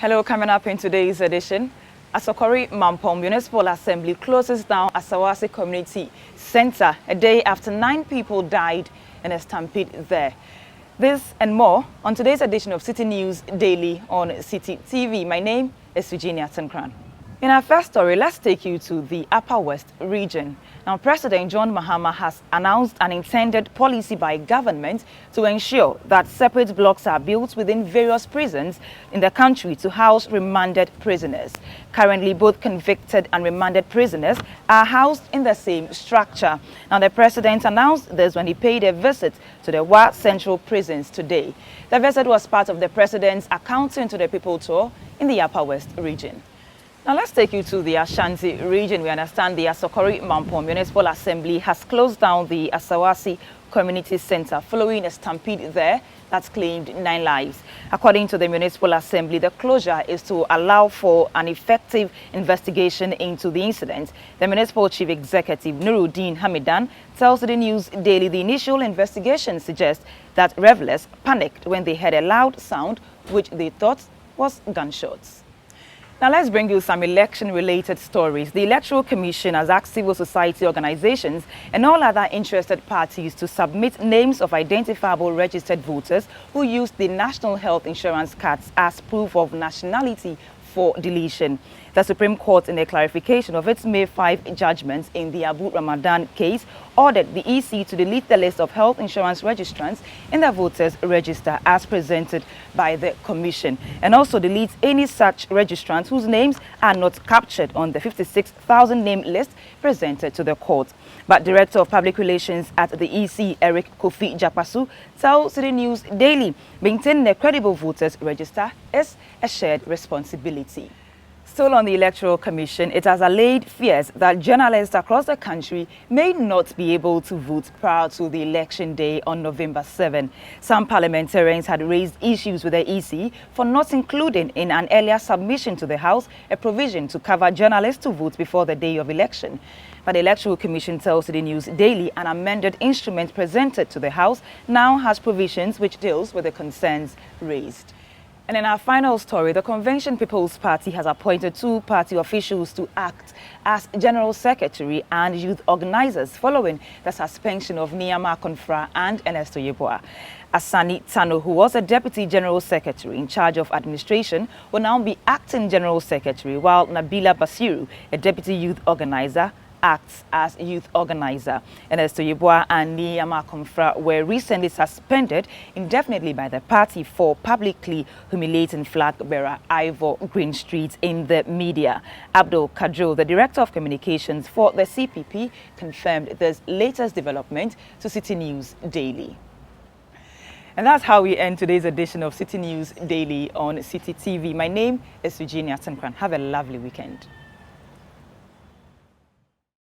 Hello, coming up in today's edition. Asokori Mampong Municipal Assembly closes down Asawase Community Center a day after 9 people died in a stampede there. This and more on today's edition of Citi News Daily on Citi TV. My name is Eugenia. In our first story, let's take you to the Upper West region. Now, President John Mahama has announced an intended policy by government to ensure that separate blocks are built within various prisons in the country to house remanded prisoners. Currently, both convicted and remanded prisoners are housed in the same structure. Now, the president announced this when he paid a visit to the Wa Central prisons today. The visit was part of the president's Accounting to the People tour in the Upper West region. Now let's take you to the Ashanti region. We understand the Asokori Mampong Municipal Assembly has closed down the Asawase Community Center following a stampede there that's claimed 9 lives. According to the Municipal Assembly, the closure is to allow for an effective investigation into the incident. The Municipal Chief Executive Nuruddin Hamidan tells the News Daily the initial investigation suggests that revelers panicked when they heard a loud sound which they thought was gunshots. Now let's bring you some election-related stories. The Electoral Commission has asked civil society organizations and all other interested parties to submit names of identifiable registered voters who used the National Health Insurance cards as proof of nationality for deletion. The Supreme Court, in a clarification of its May 5 judgment in the Abu Ramadan case, ordered the EC to delete the list of health insurance registrants in the voters' register as presented by the Commission, and also delete any such registrants whose names are not captured on the 56,000 name list presented to the court. But Director of Public Relations at the EC, Eric Kofi Jakpasu, tells the News Daily, maintaining a credible voters' register is a shared responsibility. Still on the Electoral Commission, it has allayed fears that journalists across the country may not be able to vote prior to the election day on November 7. Some parliamentarians had raised issues with the EC for not including in an earlier submission to the House a provision to cover journalists to vote before the day of election. But the Electoral Commission tells the News Daily an amended instrument presented to the House now has provisions which deals with the concerns raised. And in our final story, the Convention People's Party has appointed 2 party officials to act as General Secretary and youth organizers following the suspension of Niyama Konfra and Ernesto Yeboah. Asani Tano, who was a Deputy General Secretary in charge of administration, will now be Acting General Secretary, while Nabila Basiru, a Deputy Youth Organizer, acts as youth organizer. Ernesto Yeboah and Niyama Konfra were recently suspended indefinitely by the party for publicly humiliating flag bearer Ivor Greenstreet in the media. Abdul Kadro, the Director of Communications for the CPP, confirmed this latest development to Citi News Daily. And that's how we end today's edition of Citi News Daily on Citi TV. My name is Eugenia. Have a lovely weekend.